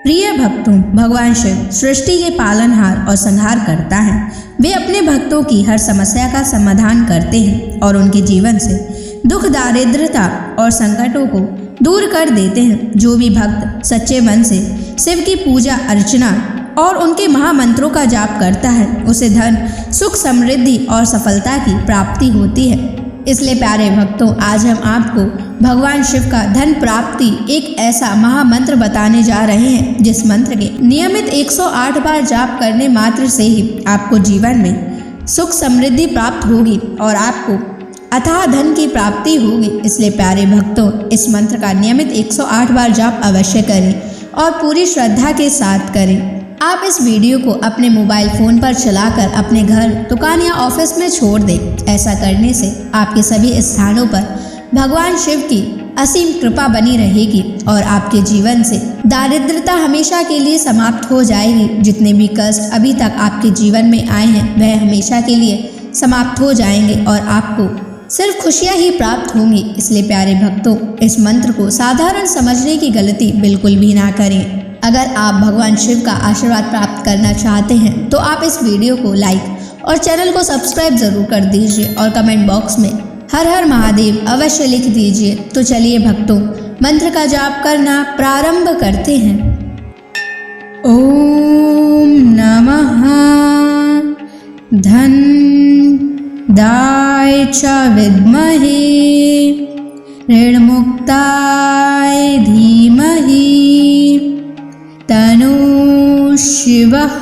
प्रिय भक्तों, भगवान शिव सृष्टि के पालनहार और संहार करता है। वे अपने भक्तों की हर समस्या का समाधान करते हैं और उनके जीवन से दुख, दारिद्रता और संकटों को दूर कर देते हैं। जो भी भक्त सच्चे मन से शिव की पूजा अर्चना और उनके महामंत्रों का जाप करता है, उसे धन, सुख, समृद्धि और सफलता की प्राप्ति होती है। इसलिए प्यारे भक्तों, आज हम आपको भगवान शिव का धन प्राप्ति एक ऐसा महामंत्र बताने जा रहे हैं, जिस मंत्र के नियमित 108 बार जाप करने मात्र से ही आपको जीवन में सुख समृद्धि प्राप्त होगी और आपको अथाह धन की प्राप्ति होगी। इसलिए प्यारे भक्तों, इस मंत्र का नियमित 108 बार जाप अवश्य करें और पूरी श्रद्धा के साथ करें। आप इस वीडियो को अपने मोबाइल फ़ोन पर चलाकर अपने घर, दुकान या ऑफिस में छोड़ दें। ऐसा करने से आपके सभी स्थानों पर भगवान शिव की असीम कृपा बनी रहेगी और आपके जीवन से दारिद्रता हमेशा के लिए समाप्त हो जाएगी। जितने भी कष्ट अभी तक आपके जीवन में आए हैं, वह हमेशा के लिए समाप्त हो जाएंगे और आपको सिर्फ खुशियाँ ही प्राप्त होंगी। इसलिए प्यारे भक्तों, इस मंत्र को साधारण समझने की गलती बिल्कुल भी ना करें। अगर आप भगवान शिव का आशीर्वाद प्राप्त करना चाहते हैं तो आप इस वीडियो को लाइक और चैनल को सब्सक्राइब जरूर कर दीजिए और कमेंट बॉक्स में हर हर महादेव अवश्य लिख दीजिए। तो चलिए भक्तों, मंत्र का जाप करना प्रारंभ करते हैं। ओम नमः धन दाय च विद्महे ऋणमुक्ताय धीमहि तनु शिवः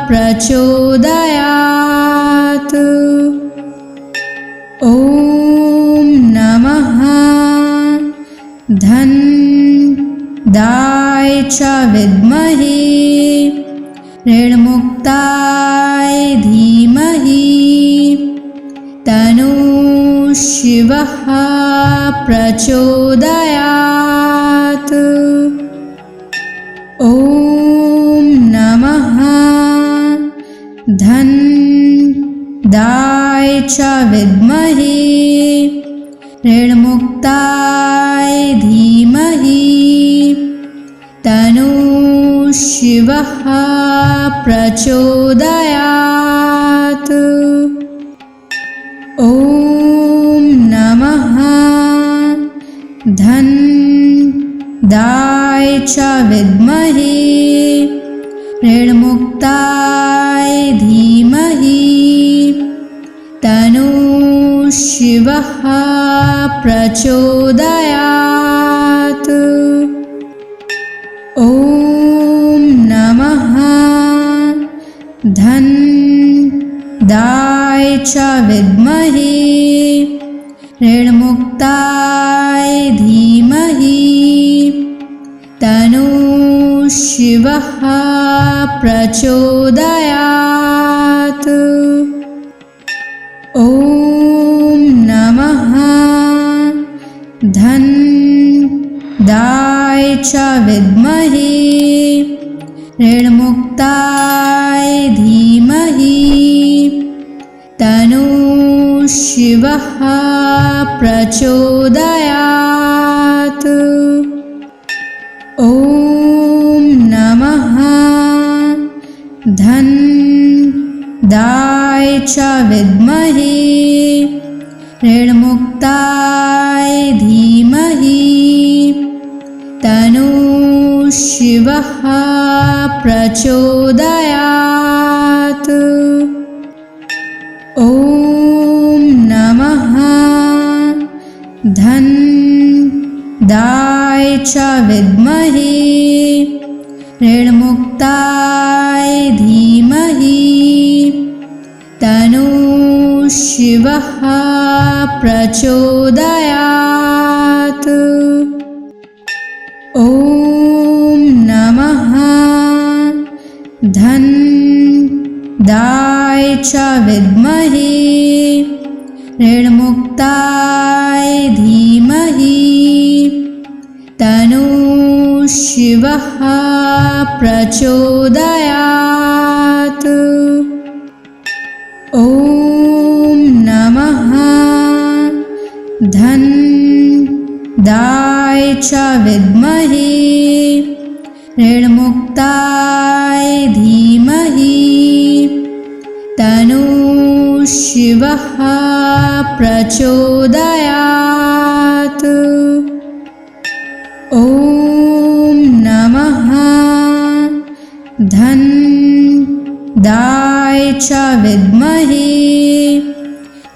प्रचोदयात्। ओम नमः धन दाय च विद्महे ऋणमुक्ताय धीमहि तनु शिवः प्रचोदयात्। ओम नमः धन दाय च विद्महे ऋणमुक्ताय धीमहि तनु शिवः प्रचोदयात्। ओम नमः धन दाय च विद्महे ऋणमुक्ताय धीमहि तनु शिवः प्रचोदयात्। ओम नमः धन दाय च विद्महे ऋणमुक्ताय धीमहि तनु शिवः प्रचोदयात्। ओम नमः धन दाय च विद्महे ऋणमुक्ताय धीमहि तनु शिवः प्रचोदयात्। ओम नमः धन दाय च विद्महे ऋणमुक्ताय धीमहि तनु शिवः प्रचोदयात्। ओम नमः धन दाय च विद्महे ऋणमुक्ताय धीमहि तनु शिवः प्रचोदयात्। ओम नमः धन दाय च विद्महे ऋणमुक्ताय धीमहि तनु शिवः प्रचोदयात्। ओम नमः धन दाय च विद्महे ऋणमुक्ताय धीमहि तन्नः शिवः प्रचोदयात्। ॐ नमः धन्दाय च विद्महे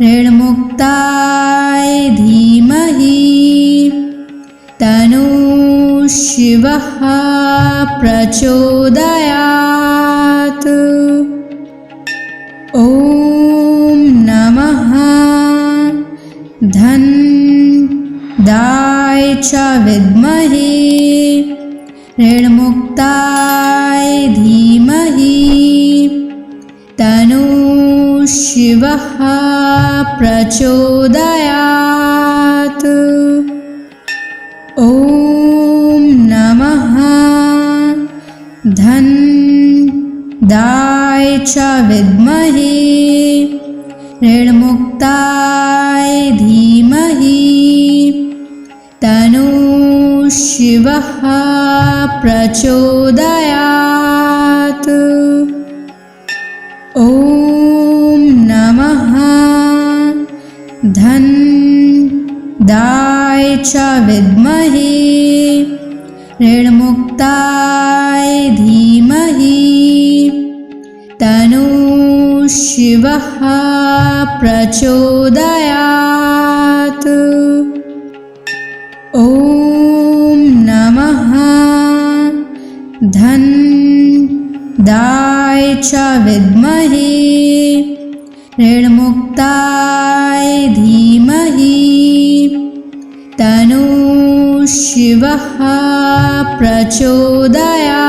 ऋणमुक्ताय धीमहि तन्नः शिवः प्रचोदयात्। ॐ नमः धन्दाय च विद्महे ऋणमुक्ताय धीमहि तन्नः शिवः प्रचोदयात्। ॐ नमः धन्दाय च विद्महे ऋणमुक्ताय धीमहि तन्नः शिवः प्रचोदयात्। ॐ नमः धन्दाय च विद्महे ऋणमुक्ताय धीमहि तन्नः शिवः प्रचोदयात्। ॐ नमः धन्दाय च विद्महे ऋणमुक्ताय धीमहि तन्नः शिवः प्रचोदयात्।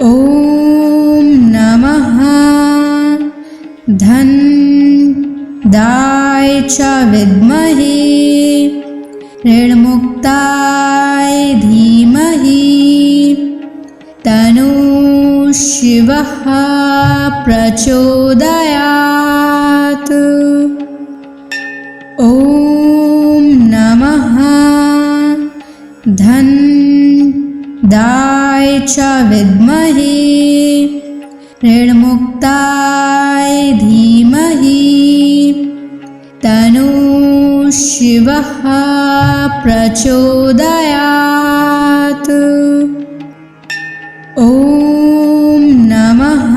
ॐ नमः धन्दाय च विद्महे ऋणमुक्ताय धीमहि तन्नः शिवः प्रचोदयात्। ॐ नमः धन्दाय च विद्महे ऋणमुक्ताय धीमहि तन्नः शिवः प्रचोदयात्। ॐ नमः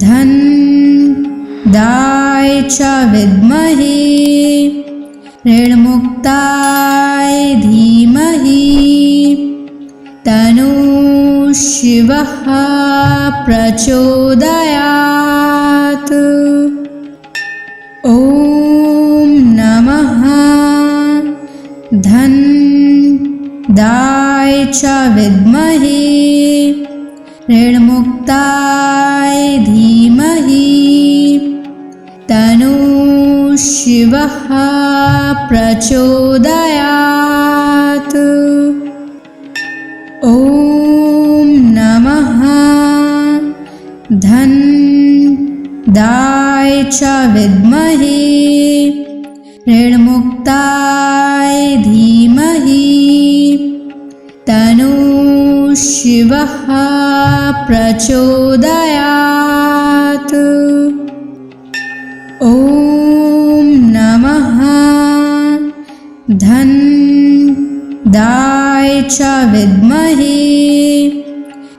धन्दाय च विद्महे ऋणमुक्ताय धीमहि तन्नः शिवः प्रचोदयात्। ॐ नमः धन्दाय च विद्महे ऋणमुक्ताय धीमहि तन्नः शिवः प्रचोदयात्। ॐ नमः धन्दाय च विद्महे ऋणमुक्ताय धीमहि तन्नः शिवः प्रचोदयात्। ॐ नमः धन्दाय च विद्महे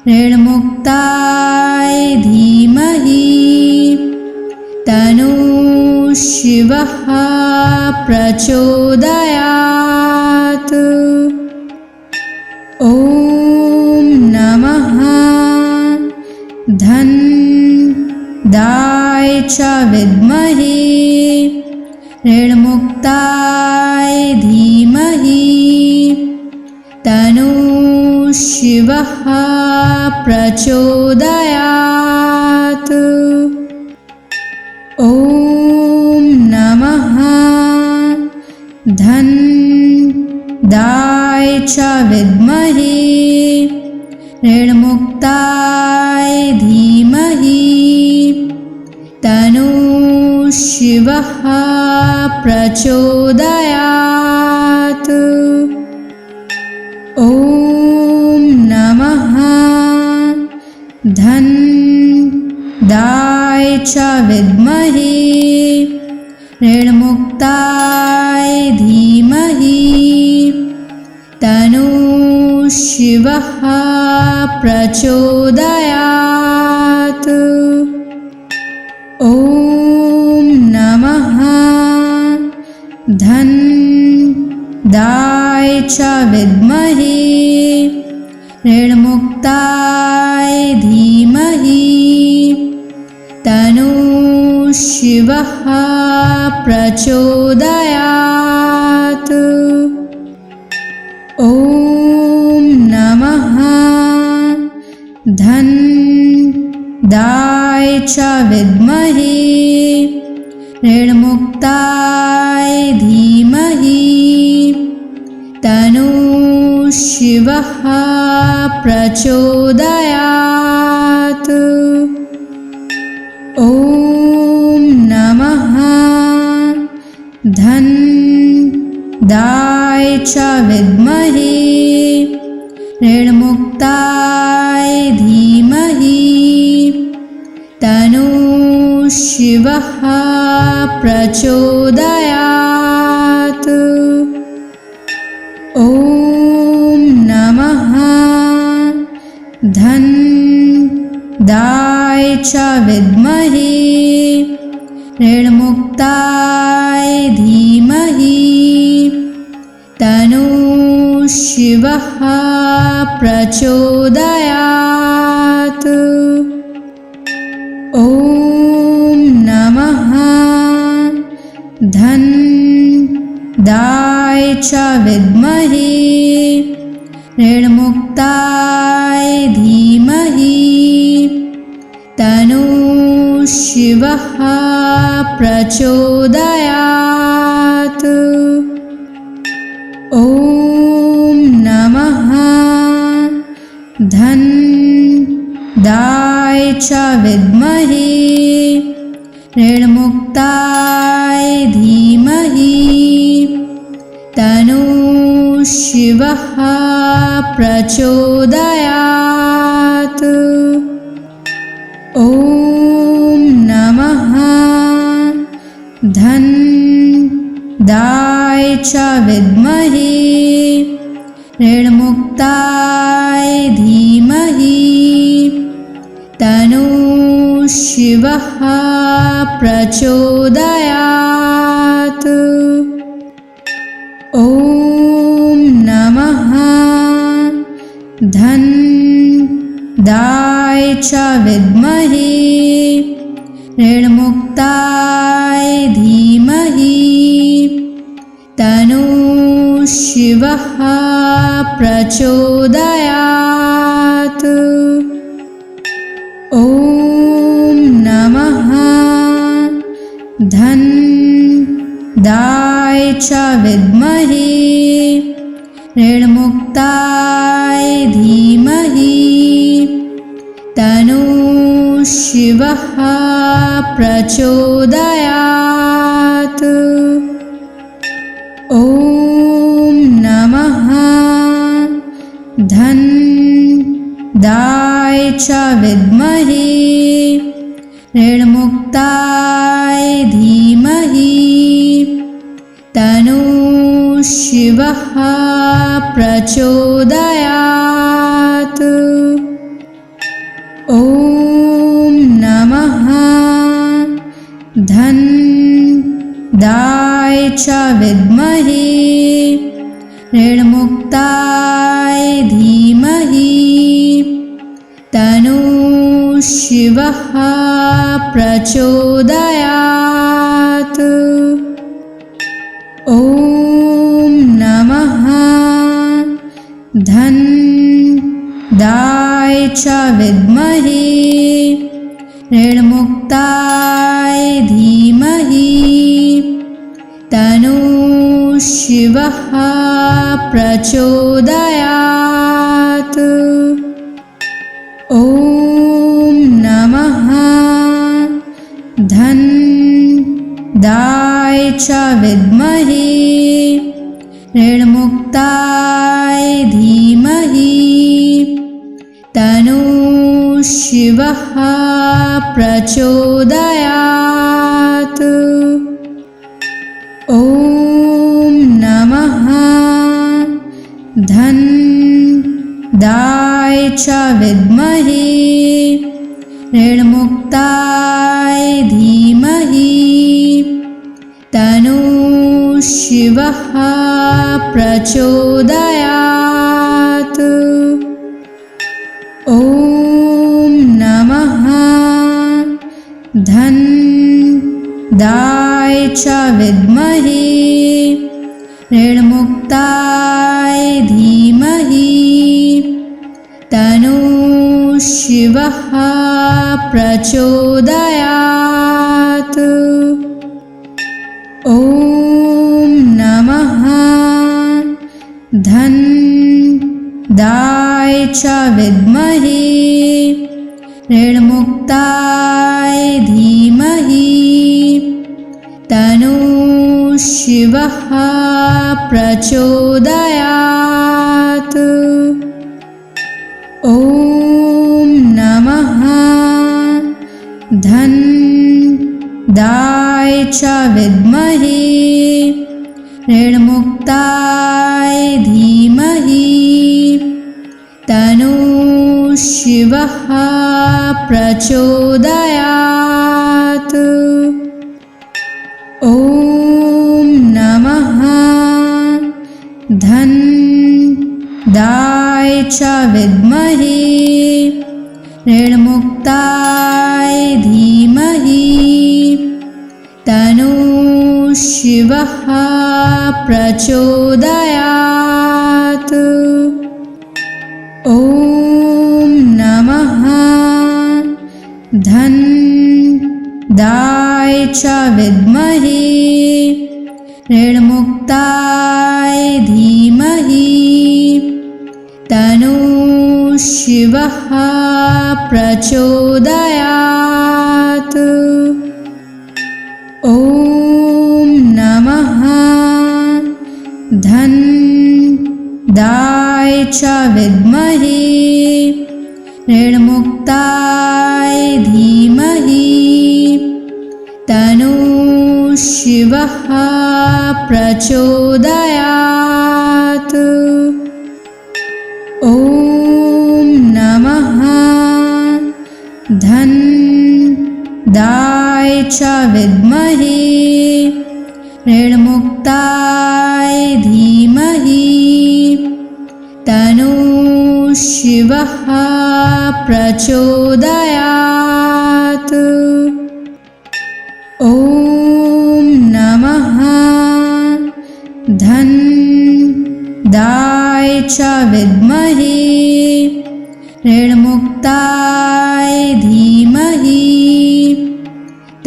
ऋणमुक्ताय धीमहि तन्नः शिवः प्रचोदयात्। ॐ नमः धन्दाय च विद्महे ऋणमुक्ताय धीमहि तन्नः शिवः प्रचोदयात्। ॐ नमः धन्दाय च विद्महे ऋणमुक्ताय धीमहि तन्नः शिवः प्रचोदयात्। च विद्महे ऋणमुक्ताय धीमहि तन्नः शिवः प्रचोदयात्। ॐ नमः धनदाय च विद्महे ऋणमुक्ताय धीमहि तन्नः शिवः प्रचोदयात्। ॐ नमः धनदाय च विद्महे ऋणमुक्ताय धीमहि तन्नः शिवः प्रचोदयात्। ॐ नमः धनदाय च विद्महे ऋणमुक्ताय धीमहि तन्नः शिवः प्रचोदयात्। ॐ नमः धनदाय च विद्महे ऋणमुक्ताय धीमहि तन्नः शिवः प्रचोदयात्। ॐ नमः धनदाय च विद्महे ऋणमुक्ताय धीमहि तन्नः शिवः प्रचोदयात्। ॐ नमः धनदाय च विद्महे ऋणमुक्ताय धीमहि तन्नः शिवः प्रचोदयात्। ॐ नमः धनदाय च विद्महे ऋणमुक्ताय धीमहि तन्नः शिवः प्रचोदयात्। ॐ नमः धनदाय च विद्महे ऋणमुक्ताय धीमहि तन्नः शिवः प्रचोदयात्। ॐ नमः धनदाय च विद्महे ऋणमुक्ताय धीमहि तन्नः शिवः प्रचोदयात्। ॐ नमः धनदाय च विद्महे ऋणमुक्ताय धीमहि तन्नः शिवः प्रचोदयात्। ॐ नमः धनदाय च विद्महे ऋणमुक्ताय धीमहि तन्नः शिवः प्रचोदयात्। ॐ नमः धनदाय च विद्महे ऋणमुक्ताय धीमहि तन्नः शिवः प्रचोदयात्। ॐ नमः धनदाय च विद्महे ऋणमुक्ताय धीमहि तन्नः शिवः प्रचोदयात्। ॐ नमः धन्दाय च विद्महे ऋणमुक्ताय धीमहि तन्नो शिवः प्रचोदयात्। ॐ नमः धन्दाय च विद्महे ऋणमुक्ताय धीमहि तन्नो शिवः प्रचोदयात्। ॐ नमः धन्दाय च विद्महे ऋणमुक्ताय धीमहि तन्नो शिवः प्रचोदयात्। ॐ नमः धन्दाय च विद्महे ऋणमुक्ताय धीमहि तन्नो शिवः प्रचोदयात्। ॐ नमः धन्दाय च विद्महे ऋणमुक्ताय धीमहि तन्नो शिवः प्रचोदयात्। ॐ नमः धन्दाय च विद्महे ऋणमुक्ताय धीमहि तन्नो शिवः प्रचोदयात्। ॐ नमः धन्दाय च विद्महे ऋणमुक्ताय धीमहि तन्नो शिवः प्रचोदयात्। ॐ नमः धन्दाय च विद्महे ऋणमुक्ताय धीमहि तन्नो शिवः प्रचोदयात्। ॐ नमः धन्दाय च विद्महे ऋणमुक्ताय धीमहि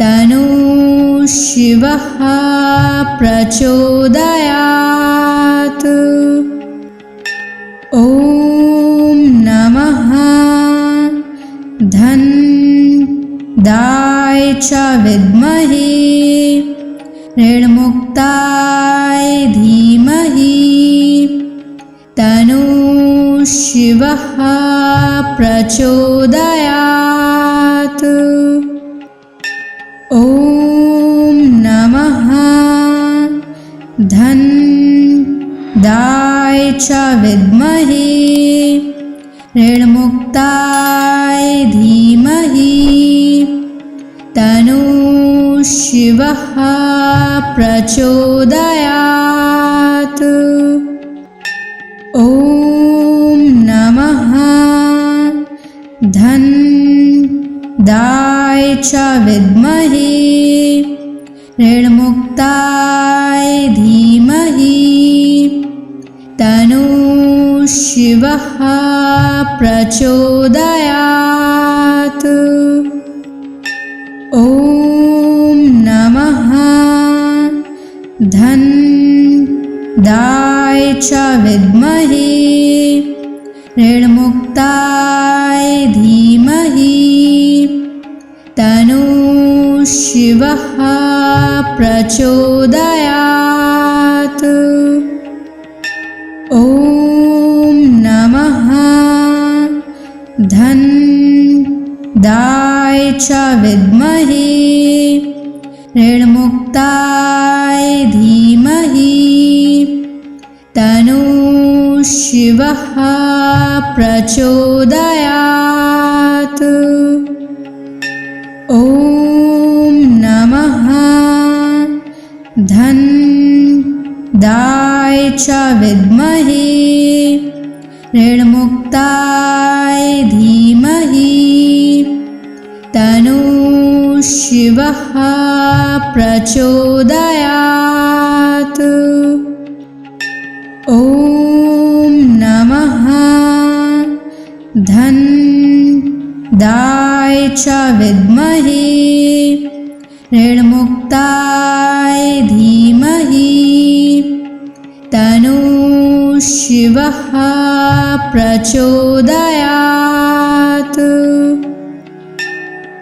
तन्नो शिवः प्रचोदयात्। ॐ नमः धन्दाय च विद्महे ऋणमुक्ताय धीमहि तन्नो शिवः प्रचोदयात्। ॐ नमः धन्दाय च विद्महे ऋणमुक्ताय धीमहि तन्नो शिवः प्रचोदयात्। ॐ नमः धन्दाय च विद्महे ऋणमुक्ताय धीमहि तन्नो शिवः प्रचोदयात्। ॐ नमः धन्दाय च विद्महे ऋणमुक्ताय धीमहि तन्नो शिवः प्रचोदयात्। ॐ नमः च विद्महे ऋणमुक्ताय धीमहि तन्नः शिवः प्रचोदयात्। ॐ नमः धनदाय च विद्महे ऋणमुक्ताय धीमहि तन्नः शिवः प्रचोदयात्। ॐ नमः धनदाय च विद्महे ऋणमुक्ताय धीमहि तन्नः शिवः प्रचोदयात्।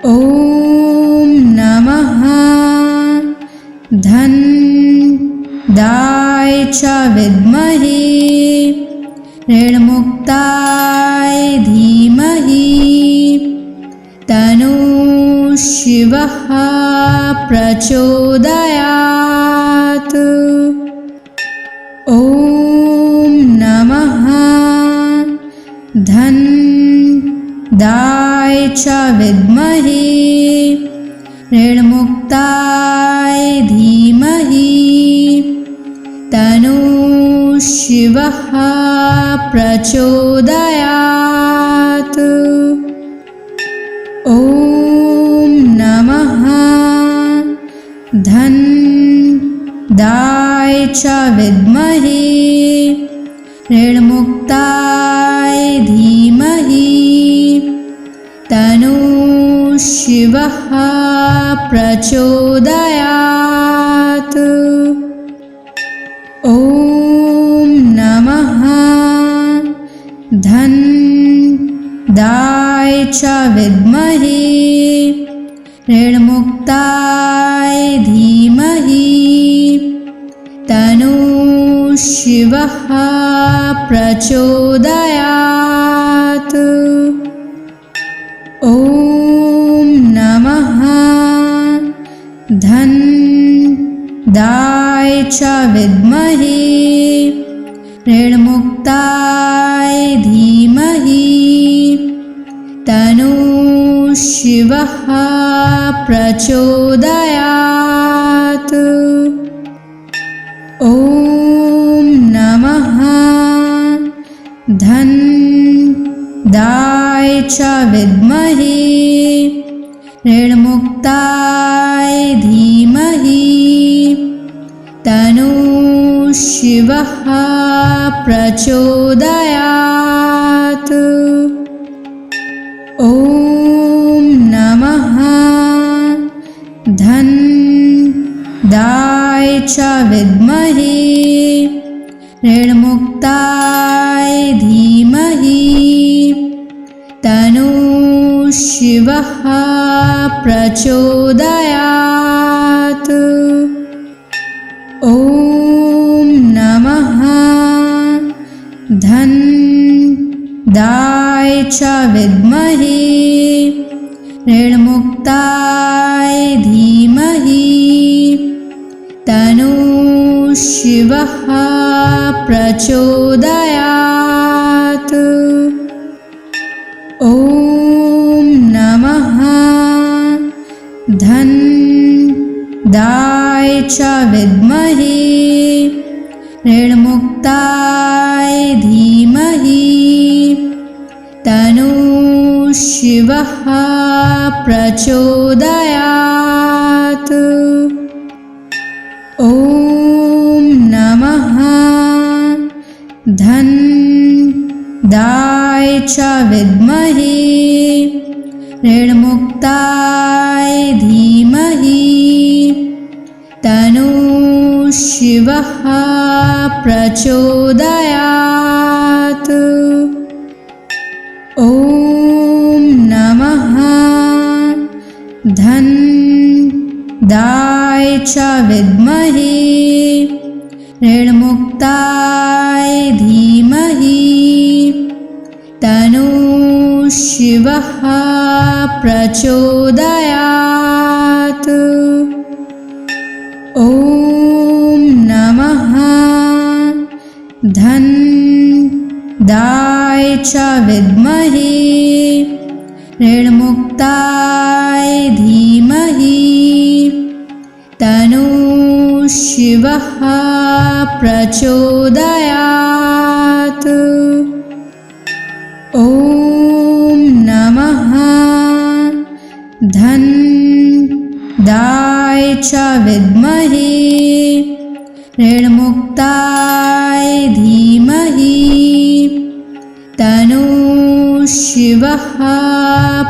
ॐ नमः धनदाय च विद्महे ऋणमुक्ताय धीमहि तन्नः शिवः प्रचोदयात्। ॐ नमः धनदाय च विद्महे ऋणमुक्ताय धीमहि तन्नः शिवः प्रचोदयात्। ॐ नमः धनदाय च विद्महे ऋणमुक्ताय धीमहि तन्नः शिवः प्रचोदयात्। ॐ नमः धनदाय च विद्महे ऋणमुक्ताय धीमहि तन्नः शिवः प्रचोदयात्। ॐ नमः धनदाय च विद्महे ऋणमुक्ताय धीमहि तन्नः शिवः प्रचोदयात्। ॐ नमः धनदाय च विद्महे ऋणमुक्ताय धीमहि तन्नः शिवः प्रचोदयात्। ॐ नमः धनदाय च विद्महे ऋणमुक्ताय धीमहि तन्नः शिवः प्रचोदयात्। ॐ नमः धनदाय च विद्महे ऋणमुक्ताय धीमहि तन्नः शिवः प्रचोदयात्। ॐ नमः धनदाय च विद्महे ऋणमुक्ताय धीमहि तन्नः शिवः प्रचोदयात्। ॐ नमः धनदाय च विद्महे ऋणमुक्ताय धीमहि तन्नः शिवः प्रचोदयात्। ॐ नमः धनदाय च विद्महे ऋणमुक्ताय धीमहि तन्नः शिवः शिवः प्रचोदयात्। ॐ नमः धन्दाय च विद्महे ऋणमुक्ताय धीमहि तन्नो शिवः प्रचोदयात्। ॐ नमः धन्दाय च विद्महे ऋणमुक्ताय धीमहि तन्नो शिवः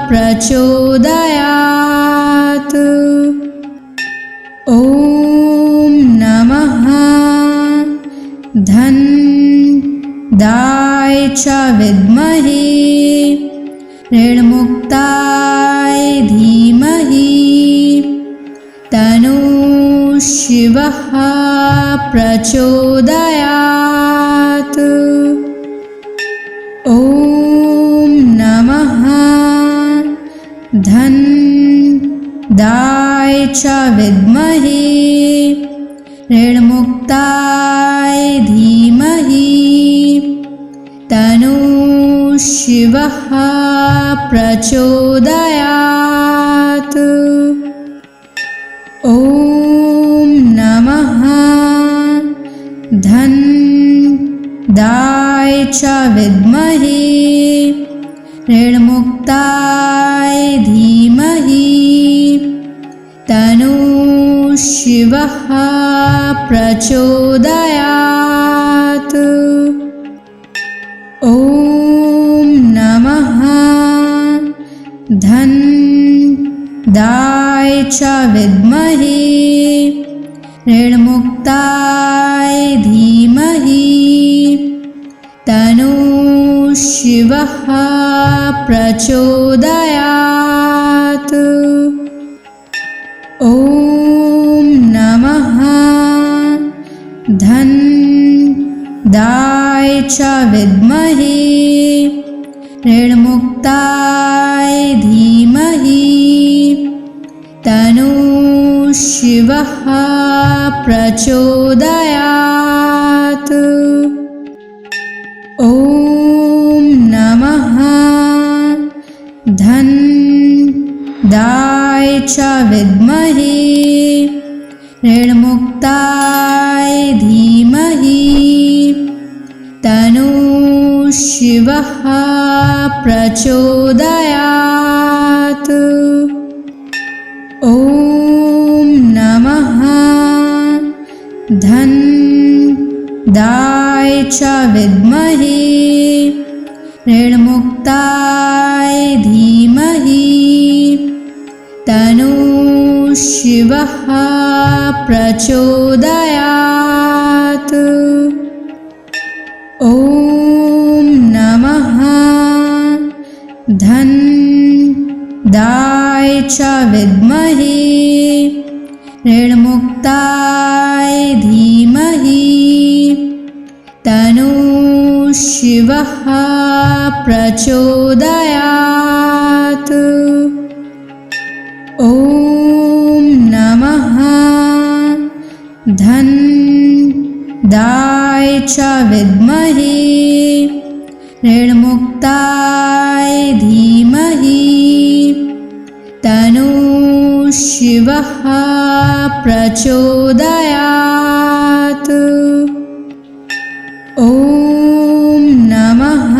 प्रचोदयात्। ॐ नमः धन्दाय च विद्महे ऋणमुक्ताय धीमहि तन्नो शिवः प्रचोदयात्। ॐ नमः धन्दाय च विद्महे ऋणमुक्ताय धीमहि तन्नो शिवः प्रचोदयात्। ॐ नमः धन्दाय च विद्महे ऋणमुक्ताय धीमहि तन्नो शिवः प्रचोदयात्। ॐ नमः धन्दाय च विद्महे ऋणमुक्ताय धीमहि तन्नो शिवः प्रचोदयात्। ॐ नमः धन्दाय च विद्महे ऋणमुक्ताय धीमहि तन्नो शिवः प्रचोदयात्। ॐ नमः धन्दाय च विद्महे ऋणमुक्ताय धीमहि तन्नो शिवः प्रचोदयात्। ॐ नमः धन्दाय च विद्महे ऋणमुक्ताय धीमहि तन्नो शिवः प्रचोदयात्। ॐ नमः धन्दाय च विद्महे ऋणमुक्ताय धीमहि तन्नो शिवः प्रचोदयात्। ॐ नमः धन्दाय च विद्महे ऋणमुक्ताय धीमहि तन्नो शिवः प्रचोदयात्। ॐ नमः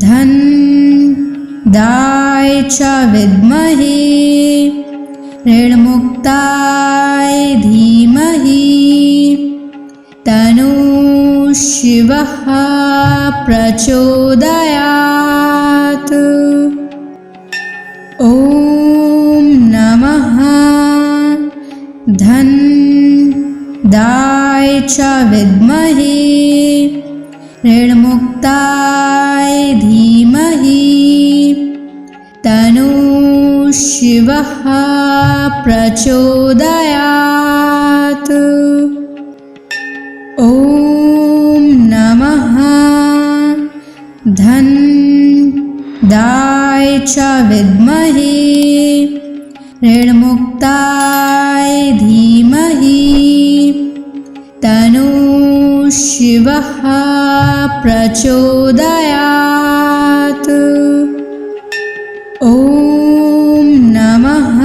धन्दाय च विद्महे ऋणमुक्ताय धीमहि तन्नो शिवः प्रचोदयात्। ॐ नमः धन्दाय च विद्महे ऋणमुक्ताय धीमहि तन्नो शिवः प्रचोदयात्। ॐ नमः धन्दाय च विद्महे ऋणमुक्ताय धीमहि तन्नो शिवः प्रचोदयात्। ॐ नमः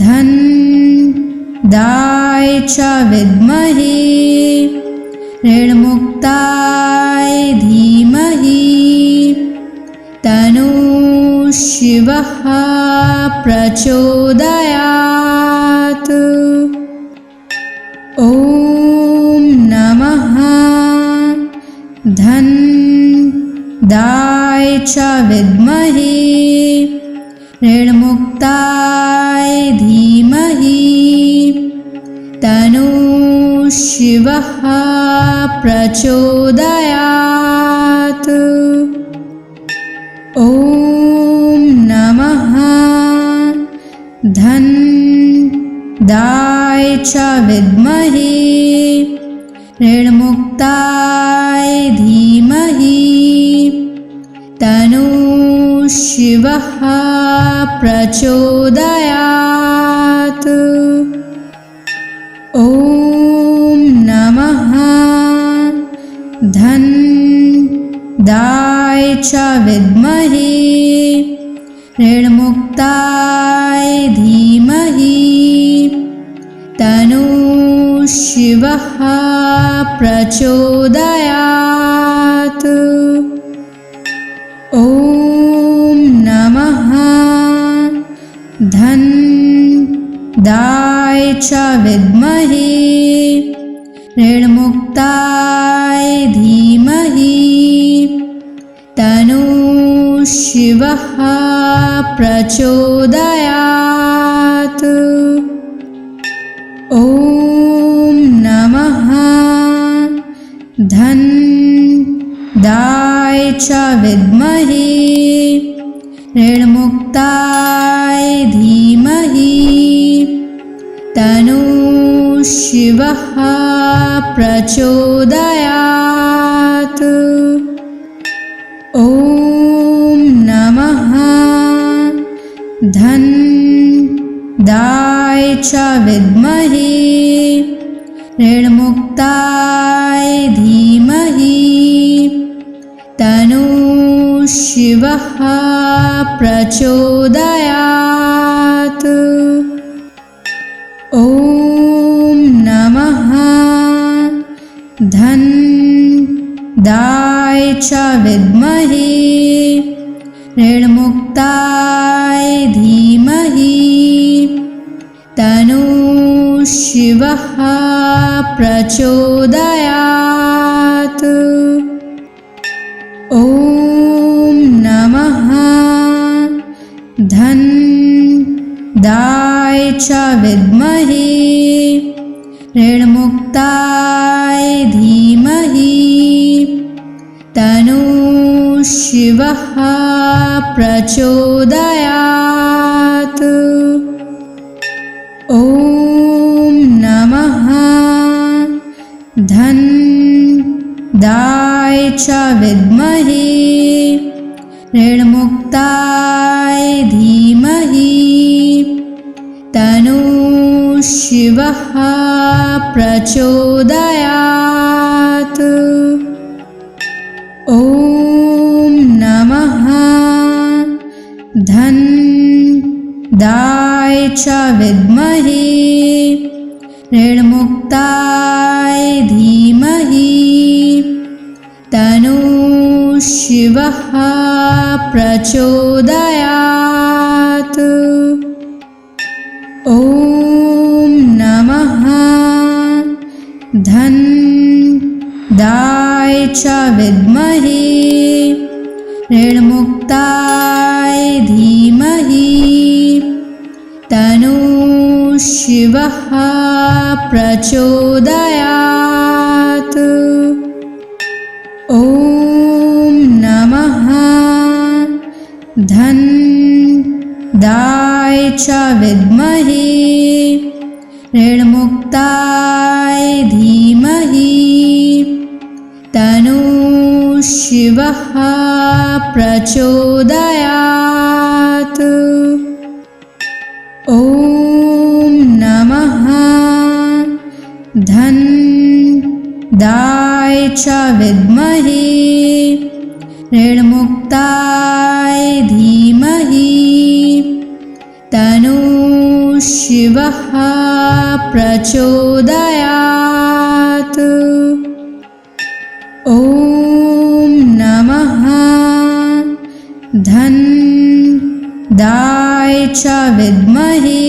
धनदाय च विद्महे ऋणमुक्ताय धीमहि तन्नो शिवः प्रचोदयात्। ॐ नमः धनदाय च विद्महे ऋणमुक्ताय धीमहि तन्नो शिवः प्रचोदयात्। ॐ नमः धनदाय च विद्महे ऋणमुक्ताय धीमहि तन्नो शिवः प्रचोदयात्। ॐ नमः धनदाय च विद्महे ऋणमुक्ताय धीमहि तन्नो शिवः प्रचोदयात्। ॐ नमः धनदाय च विद्महे ऋणमुक्ताय धीमहि तन्नो शिवः प्रचोदयात्। ॐ नमः धनदाय च विद्महे ऋणमुक्ताय धीमहि तन्नो शिवः प्रचोदयात्। ॐ नमः धनदाय च विद्महे ऋणमुक्ताय धीमहि तन्नो शिवः प्रचोदयात्। ॐ नमः धनदाय च विद्महे ऋणमुक्ताय धीमहि तन्नो शिवः प्रचोदयात्। ॐ नमः धनदाय च विद्महे ऋणमुक्ताय धीमहि तन्नो शिवः प्रचोदयात्। ॐ नमः धनदाय च विद्महे ऋणमुक्ताय धीमहि तन्नो शिवः प्रचोदयात्। ॐ नमः धनदाय च विद्महे ऋणमुक्ताय धीमहि तन्नो शिवः प्रचोदयात्। ॐ नमः धनदाय च विद्महे ऋणमुक्ताय धीमहि तन्नो शिवः प्रचोदयात्। ॐ नमः धनदाय च विद्महे ऋणमुक्ताय धीमहि तन्नो शिवः प्रचोदयात्। ॐ नमः धन्दाय च विद्महे ऋणमुक्ताय धीमहि तन्नो शिवः प्रचोदयात्। ॐ नमः धन्दाय च विद्महे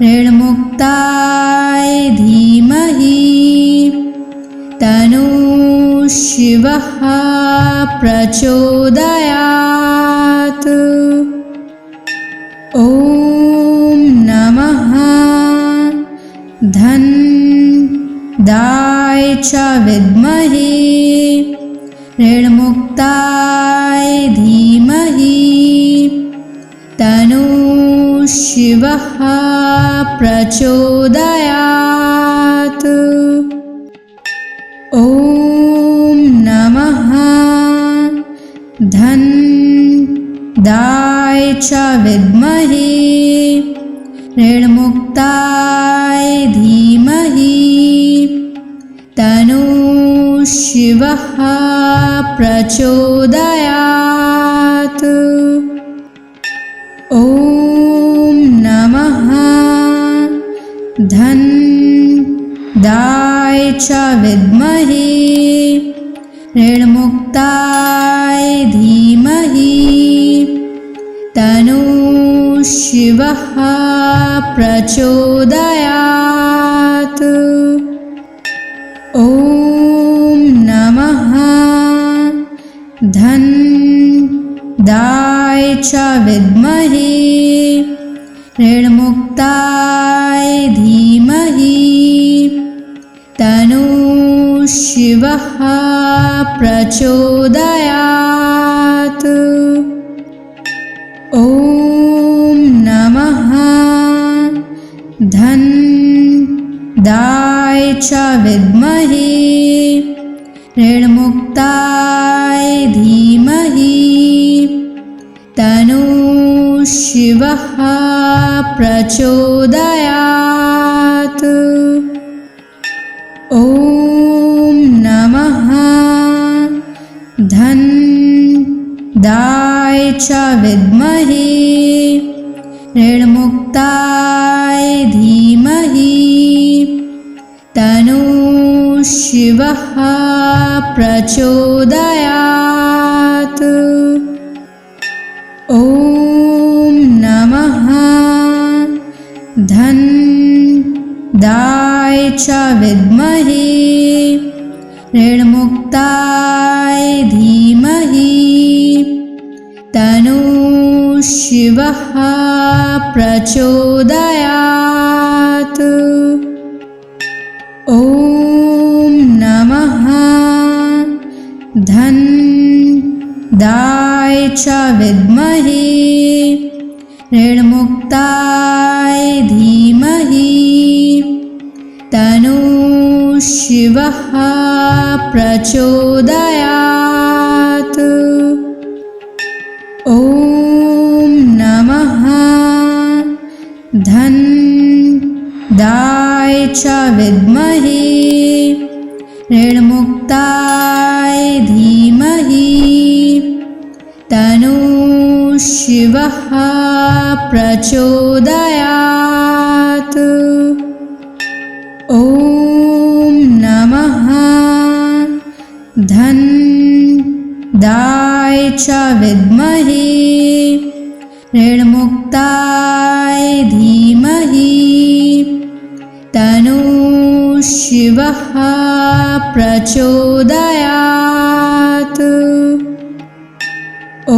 ऋणमुक्ताय धीमहि तन्नो शिवः प्रचोदयात्। ॐ नमः धन्दाय च विद्महे ऋणमुक्ताय धीमहि तन्नो शिवः प्रचोदयात्। ॐ नमः धन्दाय च विद्महे ऋणमुक्ताय धीमहि तन्नो शिवः प्रचोदयात्। ॐ नमः धन्दाय च विद्महे ऋणमुक्ताय धीमहि तन्नो शिवः प्रचोदयात्। ॐ नमः धन्दाय च विद्महे ऋणमुक्ताय धीमहि तन्नो शिवः प्रचोदयात्। ॐ नमः धन्दाय च विद्महे ऋणमुक्ताय धीमहि तन्नो शिवः प्रचोदयात्। ॐ नमः धन्दाय च विद्महे ऋणमुक्ताय धीमहि तन्नो शिवः प्रचोदयात्। ॐ नमः धन्दाय च विद्महे ऋणमुक्ताय धीमहि तन्नो शिवः प्रचोदयात्। ॐ नमः धन्दाय च विद्महे ऋणमुक्ताय धीमहि तन्नो शिवः प्रचोदयात्। ॐ नमः धन्दाय च विद्महे ऋणमुक्ताय धीमहि तन्नो शिवः प्रचोदयात्। ॐ नमः धन्दाय च विद्महे ऋणमुक्ताय धीमहि तन्नो शिवः प्रचोदयात्। ॐ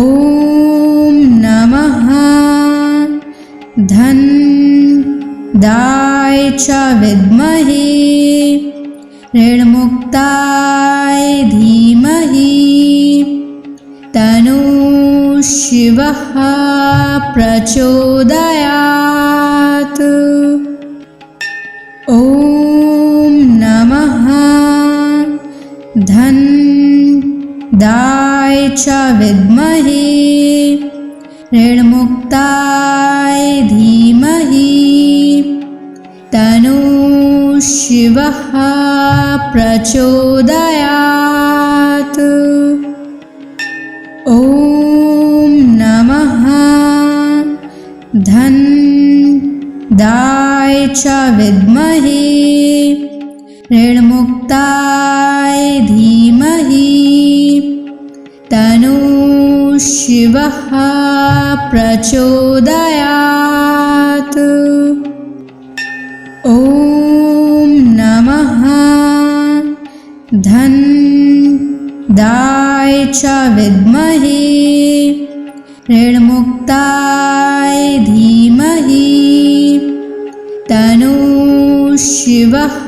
नमः धन्दाय च विद्महे ऋणमुक्ताय धीमहि तन्नो शिवः प्रचोदयात्। ॐ नमः च विद्महे ऋणमुक्ताय धीमहि तन्नो शिवः प्रचोदयात्। ॐ नमः धन्दाय च विद्महे ऋणमुक्ताय धीमहि तन्नो शिवः प्रचोदयात्। ॐ नमः धन्दाय च विद्महे ऋणमुक्ताय धीमहि तन्नो शिवः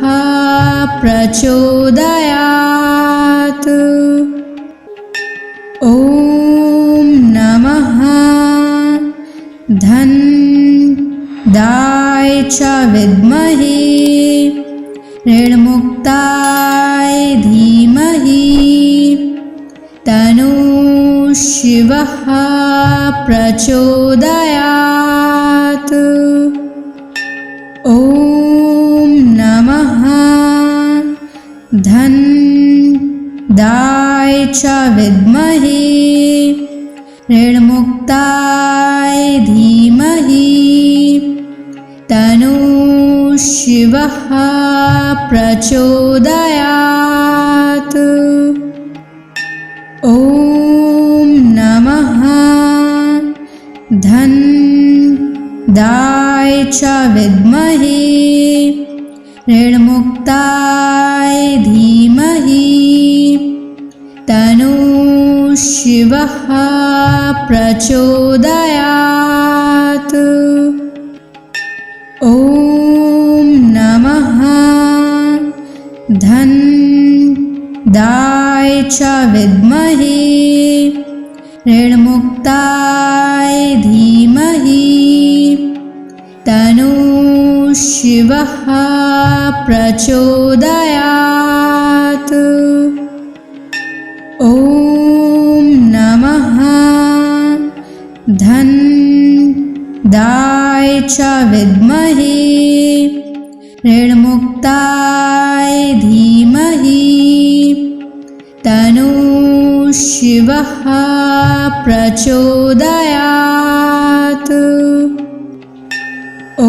प्रचोदयात्। ॐ नमः धन्दाय च विद्महे ऋणमुक्ताय धीमहि तन्नो शिवः प्रचोदयात्। ॐ नमः धन्दाय च विद्महे ऋणमुक्ताय धीमहि तन्नो शिवः प्रचोदयात्। ॐ नमः धन्दाय च विद्महे ऋणमुक्ताय धीमहि तन्नो शिवः प्रचोदयात्। ॐ नमः धन्दाय च विद्महे ऋणमुक्ताय धीमहि तन्नो शिवः प्रचोदयात्। ॐ नमः धन्दाय च विद्महे ऋणमुक्ताय धीमहि तन्नो शिवः प्रचोदयात्। ॐ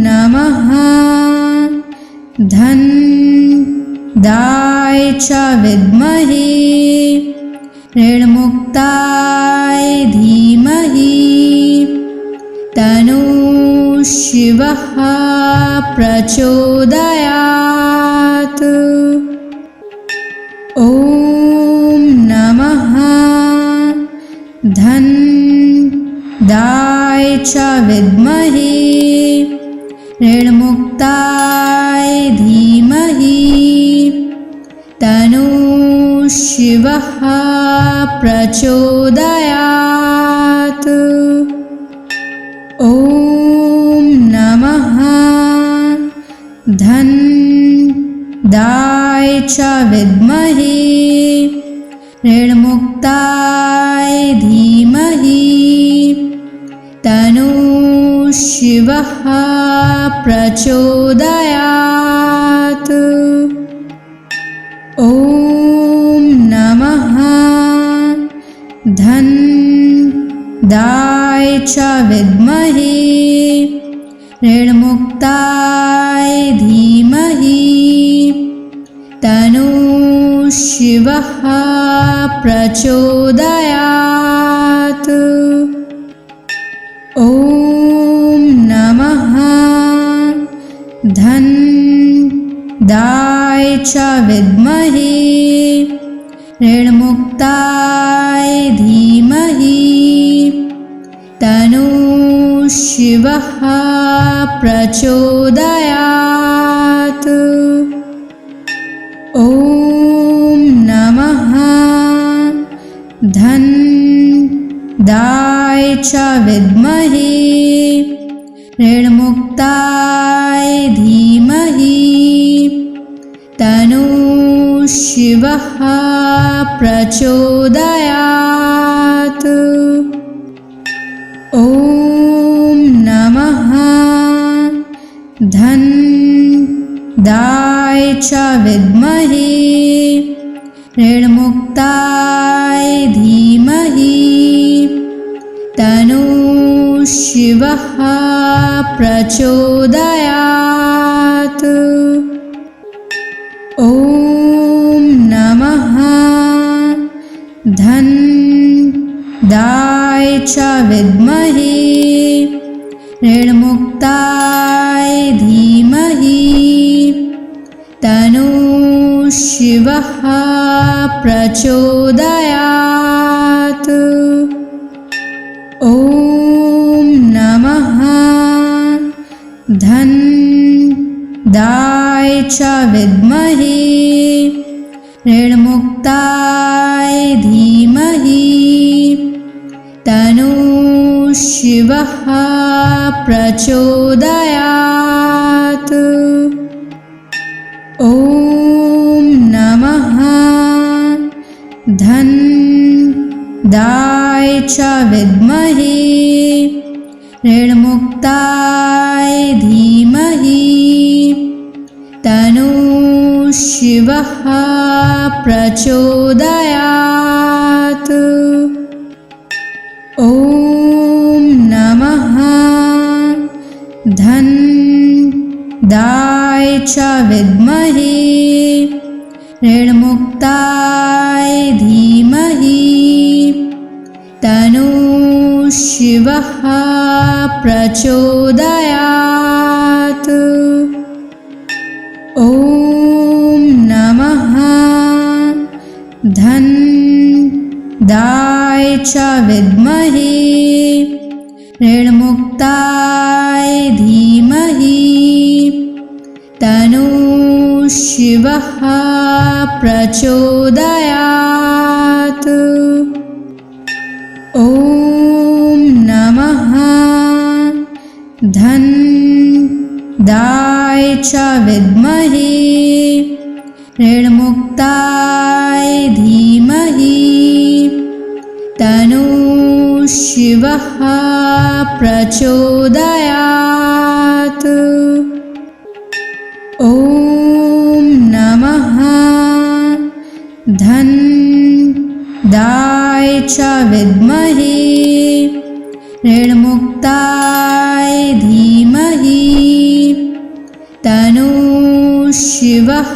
नमः धन्दाय च विद्महे ऋणमुक्ताय धीमहि तन्नो शिवः प्रचोदयात्। ॐ नमः धन्दाय च विद्महे ऋणमुक्ताय धीमहि तन्नो शिवः प्रचोदयात्। ॐ नमः धन्दाय च विद्महे ऋणमुक्ताय धीमहि तन्नो शिवः प्रचोदयात्। ॐ नमः धन्दाय च विद्महे ऋणमुक्ताय धीमहि तन्नो शिवः प्रचोदयात्। ॐ नमः धन्दाय च विद्महे ऋणमुक्ताय धीमहि तन्नो शिवः प्रचोदयात्। ॐ नमः धन्दाय च विद्महे ऋणमुक्ताय धीमहि तन्नो शिवः प्रचोदयात्। ॐ नमः धन्दाय च विद्महे ऋणमुक्ताय धीमहि तन्नो शिवः प्रचोदयात्। ॐ नमः धन्दाय च विद्महे ऋणमुक्ताय धीमहि तन्नो शिवः प्रचोदयात्। ॐ नमः धन्दाय च विद्महे ऋणमुक्ताय धीमहि तन्नो शिवः प्रचोदयात्। ॐ नमः धन्दाय च विद्महे ऋणमुक्ताय धीमहि तन्नो शिवः प्रचोदयात्। ॐ नमः धन्दाय च विद्महे ऋणमुक्ताय धीमहि तन्नो शिवः प्रचोदयात्। ॐ नमः धन्दाय च विद्महे ऋणमुक्ताय धीमहि तन्नो शिवः प्रचोदयात्। ॐ नमः धन्दाय च विद्महे ऋणमुक्ताय धीमहि तन्नो शिवः प्रचोदयात्। ॐ नमः धन्दाय च विद्महे ऋणमुक्ताय धीमहि तन्नो शिवः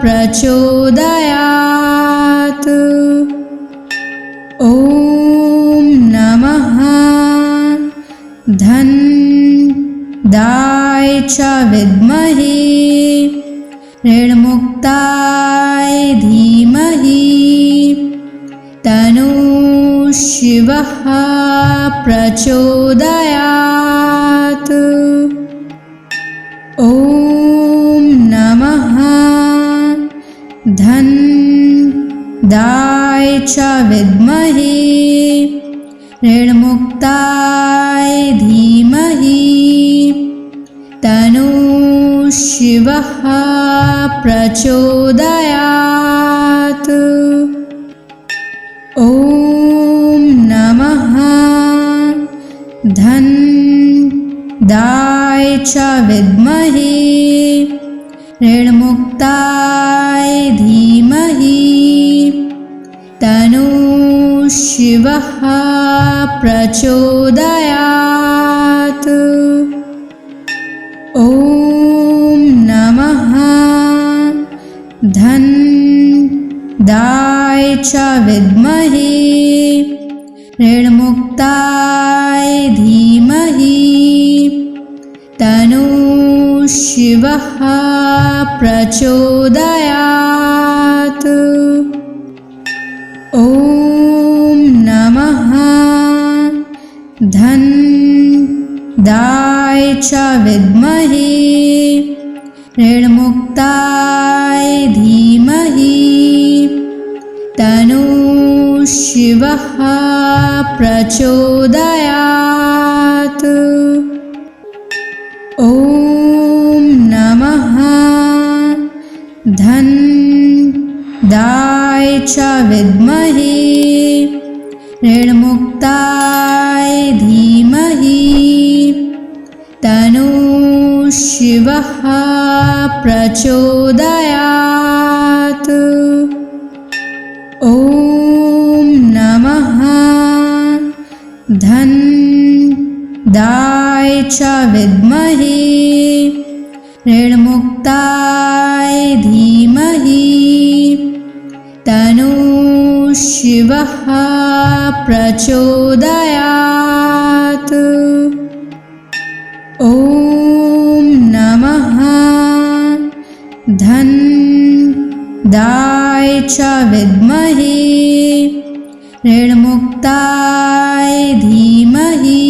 प्रचोदयात्। ॐ नमः धन्दाय च विद्महे ऋणमुक्ताय धीमहि तन्नो शिवः प्रचोदयात्। ॐ नमः धन्दाय च विद्महे ऋणमुक्ताय धीमहि तन्नो शिवः प्रचोदयात्। ॐ नमः धन्दाय च विद्महे ऋणमुक्ताय धीमहि तन्नो शिवः प्रचोदयात्। ॐ नमः धन्दाय च विद्महे ऋणमुक्ताय धीमहि तन्नो शिवः प्रचोदयात्। ॐ नमः धन्दाय च विद्महे ऋणमुक्ताय धीमहि तन्नो शिवः प्रचोदयात्। ॐ नमः धन्दाय दाय च विद्महे ऋणमुक्ताय धीमहि तन्नो शिवः प्रचोदयात्। ॐ नमः धन दाय च विद्महे ऋणमुक्ताय धीमहि तन्नो शिवः प्रचोदयात्। ॐ नमः धन दाय च विद्महे ऋणमुक्ताय धीमहि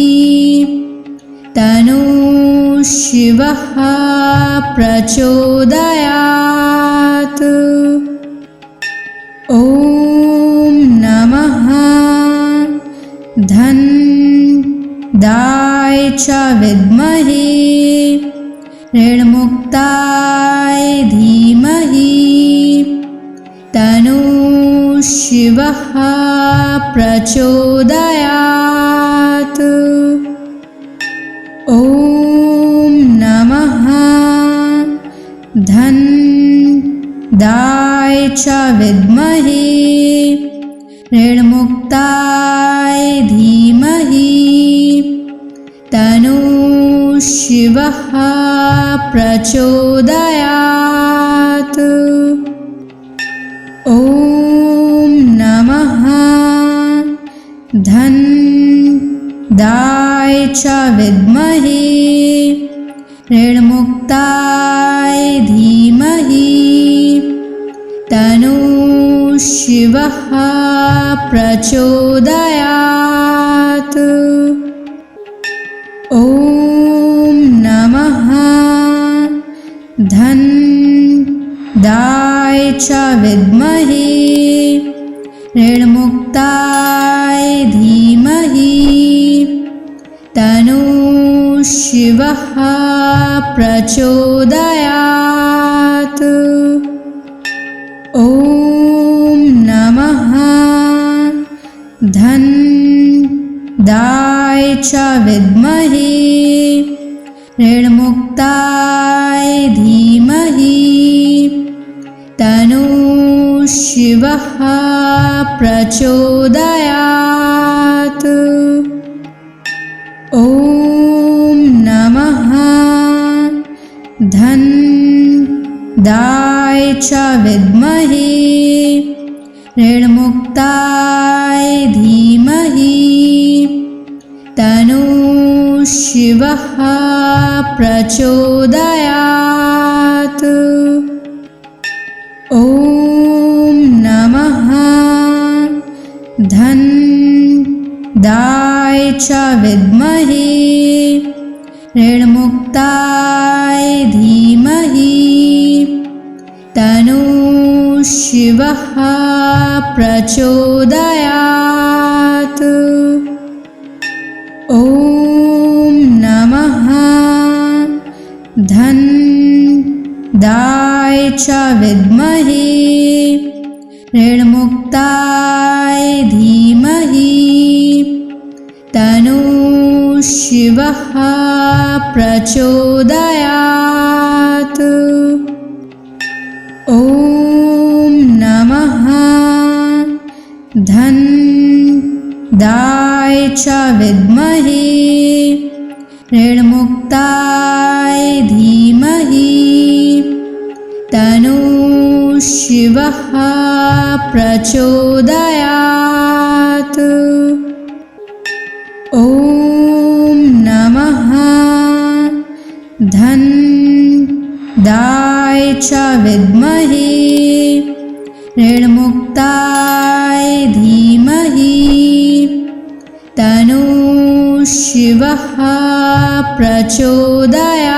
तन्नो शिवः प्रचोदयात्। ॐ नमः धन दाय च विद्महे ऋणमुक्ताय धीमहि तन्नो शिवः प्रचोदयात्। ॐ नमः धन दाय च विद्महे ऋणमुक्ताय धीमहि तन्नो शिवः प्रचोदयात्। ॐ नमः धन दाय च विद्महे ऋणमुक्ताय धीमहि तन्नो शिवः प्रचोदयात्। ॐ नमः धन दाय च विद्महे ऋणमुक्ताय धीमहि तन्नो शिवः प्रचोदयात्। ॐ नमः धन दाय च विद्महे ऋणमुक्ताय धीमहि तन्नो शिवः प्रचोदयात्। ॐ नमः धन दाय च विद्महे ऋणमुक्ताय धीमहि तन्नो शिवः प्रचोदयात्। ॐ नमः धन दाय च विद्महे ऋणमुक्ताय धीमहि तन्नो शिवः प्रचोदयात्। ॐ नमः धन दाय च विद्महे ऋणमुक्ताय धीमहि तन्नो शिवः प्रचोदयात्। ॐ नमः धन दाय च विद्महे ऋणमुक्ताय धीमहि तन्नो शिवः प्रचोदयात्। ॐ नमः धन दाय च विद्महे ऋणमुक्ताय धीमहि तन्नो शिवः प्रचोदयात्।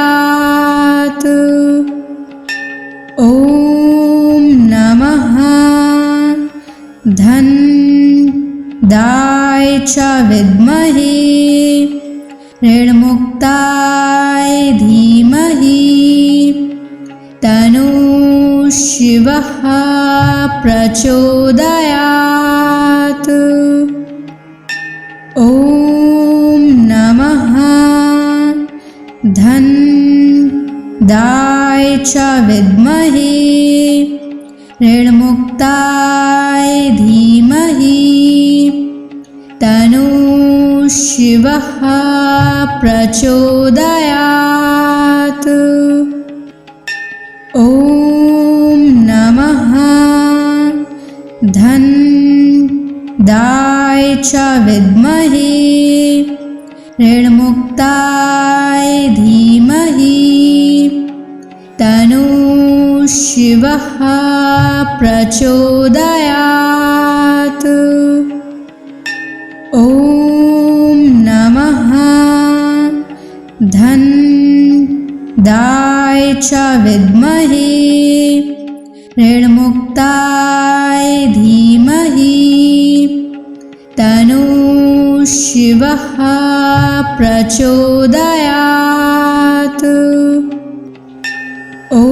ॐ नमः धन दाय च विद्महे ऋणमुक्ताय धीमहि तन्नो शिवः प्रचोदयात्। ॐ नमः धनदाय च विद्महे ऋणमुक्ताय धीमहि तन्नो शिवः प्रचोदयात्। ॐ नमः धनदाय च विद्महे ऋणमुक्ताय धीमहि तन्नो शिवः प्रचोदयात्। ॐ नमः धनदाय च विद्महे ऋणमुक्ताय धीमहि तन्नो शिवः प्रचोदयात्। ॐ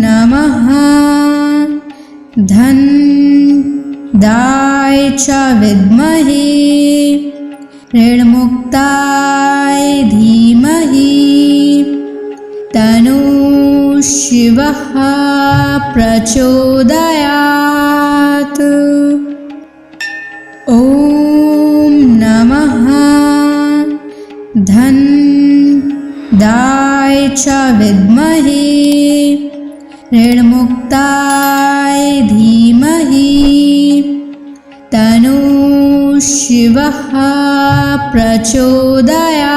नमः धनदाय च विद्महे ऋणमुक्ताय धीमहि तन्नो शिवः प्रचोदयात्। ॐ नमः धनदाय च विद्महे ऋणमुक्ताय धीमहि तन्नो शिवः प्रचोदयात्।